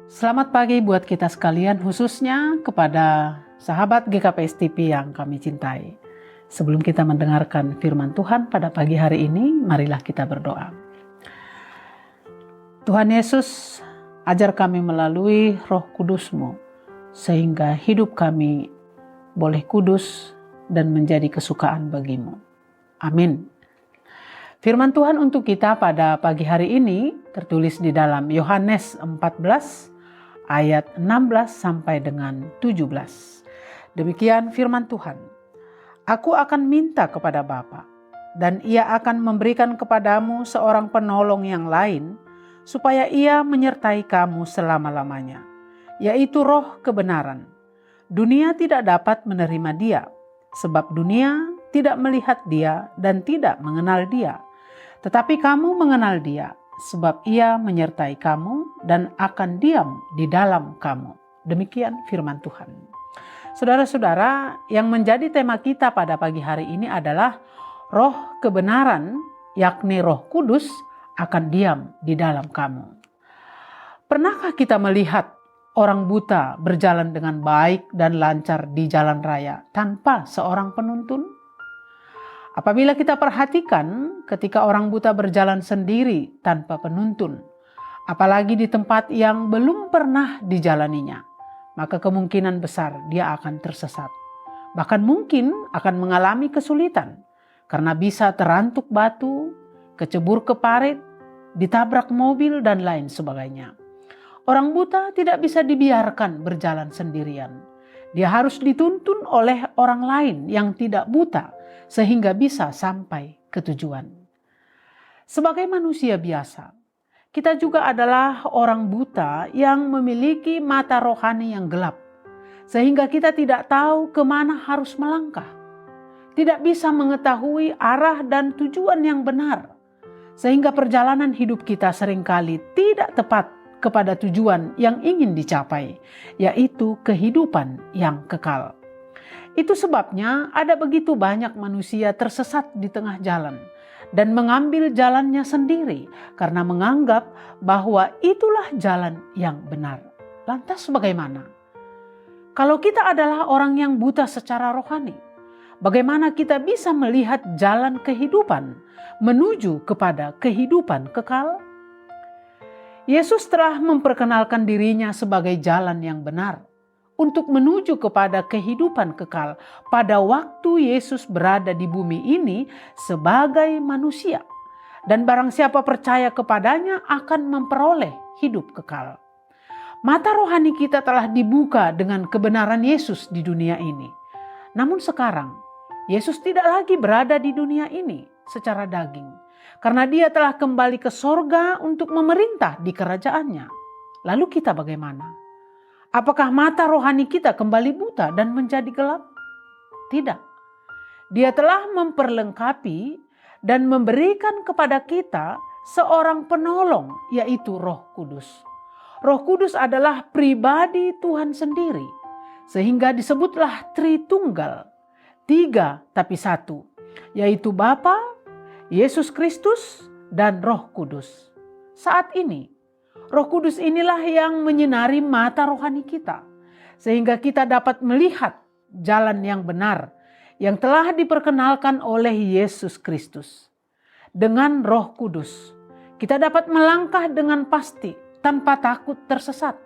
Selamat pagi buat kita sekalian, khususnya kepada sahabat GKPS TV yang kami cintai. Sebelum kita mendengarkan firman Tuhan pada pagi hari ini, marilah kita berdoa. Tuhan Yesus, ajar kami melalui Roh Kudus-Mu, sehingga hidup kami boleh kudus dan menjadi kesukaan bagi-Mu. Amin. Firman Tuhan untuk kita pada pagi hari ini tertulis di dalam Yohanes 14 ayat 16 sampai dengan 17. Demikian firman Tuhan. Aku akan minta kepada Bapa, dan Ia akan memberikan kepadamu seorang penolong yang lain, supaya Ia menyertai kamu selama-lamanya, yaitu Roh kebenaran. Dunia tidak dapat menerima Dia, sebab dunia tidak melihat Dia dan tidak mengenal Dia. Tetapi kamu mengenal Dia, sebab Ia menyertai kamu dan akan diam di dalam kamu. Demikian firman Tuhan. Saudara-saudara, yang menjadi tema kita pada pagi hari ini adalah Roh kebenaran, yakni Roh Kudus, akan diam di dalam kamu. Pernahkah kita melihat orang buta berjalan dengan baik dan lancar di jalan raya tanpa seorang penuntun? Apabila kita perhatikan ketika orang buta berjalan sendiri tanpa penuntun, apalagi di tempat yang belum pernah dijalaninya, maka kemungkinan besar dia akan tersesat. Bahkan mungkin akan mengalami kesulitan karena bisa terantuk batu, kecebur ke parit, ditabrak mobil dan lain sebagainya. Orang buta tidak bisa dibiarkan berjalan sendirian. Dia harus dituntun oleh orang lain yang tidak buta sehingga bisa sampai ke tujuan. Sebagai manusia biasa, kita juga adalah orang buta yang memiliki mata rohani yang gelap, sehingga kita tidak tahu kemana harus melangkah, tidak bisa mengetahui arah dan tujuan yang benar, sehingga perjalanan hidup kita seringkali tidak tepat kepada tujuan yang ingin dicapai, yaitu kehidupan yang kekal. Itu sebabnya ada begitu banyak manusia tersesat di tengah jalan dan mengambil jalannya sendiri karena menganggap bahwa itulah jalan yang benar. Lantas bagaimana? Kalau kita adalah orang yang buta secara rohani, bagaimana kita bisa melihat jalan kehidupan menuju kepada kehidupan kekal? Yesus telah memperkenalkan dirinya sebagai jalan yang benar untuk menuju kepada kehidupan kekal pada waktu Yesus berada di bumi ini sebagai manusia. Dan barang siapa percaya kepadanya akan memperoleh hidup kekal. Mata rohani kita telah dibuka dengan kebenaran Yesus di dunia ini. Namun sekarang, Yesus tidak lagi berada di dunia ini secara daging, karena Dia telah kembali ke sorga untuk memerintah di kerajaannya. Lalu kita bagaimana? Apakah mata rohani kita kembali buta dan menjadi gelap? Tidak. Dia telah memperlengkapi dan memberikan kepada kita seorang penolong, yaitu Roh Kudus. Roh Kudus adalah pribadi Tuhan sendiri, sehingga disebutlah Tritunggal, 3 tapi 1, yaitu Bapa, Yesus Kristus, dan Roh Kudus. Saat ini, Roh Kudus inilah yang menyinari mata rohani kita, sehingga kita dapat melihat jalan yang benar yang telah diperkenalkan oleh Yesus Kristus. Dengan Roh Kudus, kita dapat melangkah dengan pasti tanpa takut tersesat,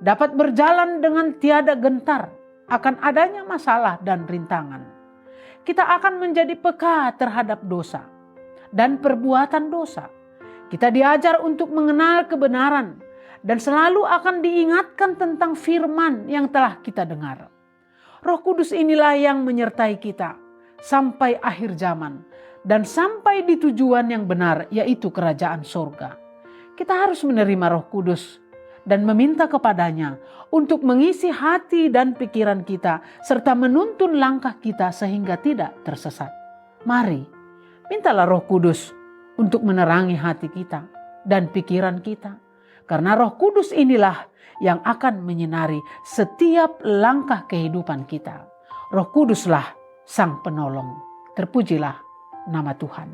dapat berjalan dengan tiada gentar akan adanya masalah dan rintangan. Kita akan menjadi peka terhadap dosa dan perbuatan dosa. Kita diajar untuk mengenal kebenaran dan selalu akan diingatkan tentang firman yang telah kita dengar. Roh Kudus inilah yang menyertai kita sampai akhir zaman dan sampai di tujuan yang benar, yaitu kerajaan sorga. Kita harus menerima Roh Kudus dan meminta kepadanya untuk mengisi hati dan pikiran kita serta menuntun langkah kita sehingga tidak tersesat. Mari, mintalah Roh Kudus untuk menerangi hati kita dan pikiran kita. Karena Roh Kudus inilah yang akan menyinari setiap langkah kehidupan kita. Roh Kuduslah Sang Penolong. Terpujilah nama Tuhan.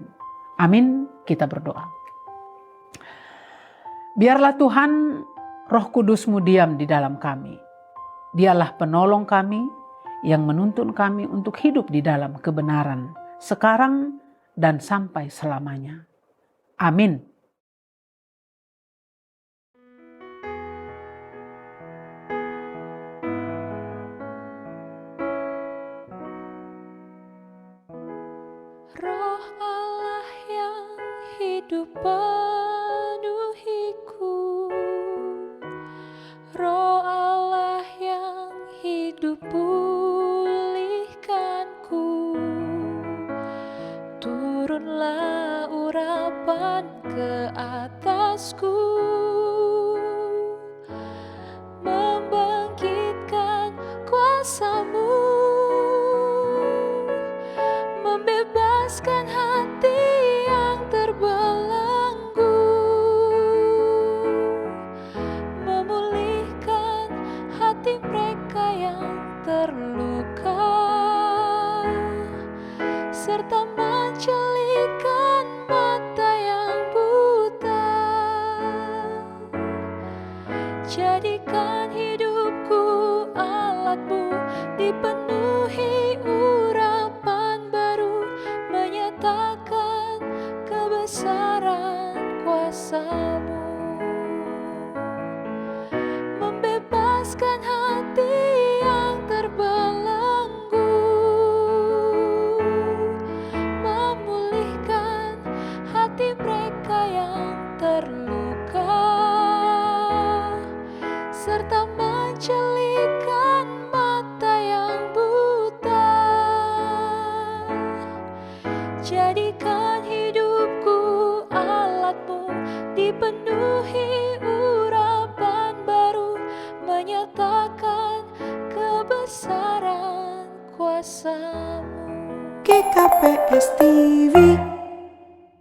Amin, kita berdoa. Biarlah Tuhan Roh Kudus-Mu diam di dalam kami. Dialah penolong kami yang menuntun kami untuk hidup di dalam kebenaran sekarang dan sampai selamanya. Amin. Roh Allah yang hidup penuhiku, Roh Allah yang hidup pulihkanku, turunlah urapan ke atasku, membangkitkan kuasa-Mu, membebaskan hati yang terbelenggu, memulihkan hati mereka yang terluka, serta menjelikan mata yang buta. Jadikan hidupku alat-Mu, dipenuhi urapan baru, menyatakan kebesaran kuasa-Mu, membebaskan hati yang terbelenggu, memulihkan hati mereka yang terluka, serta menjelikan mata yang buta. Jadikan hidupku alat-Mu, dipenuhi urapan baru, menyatakan kebesaran kuasa-Mu. GKPS TV.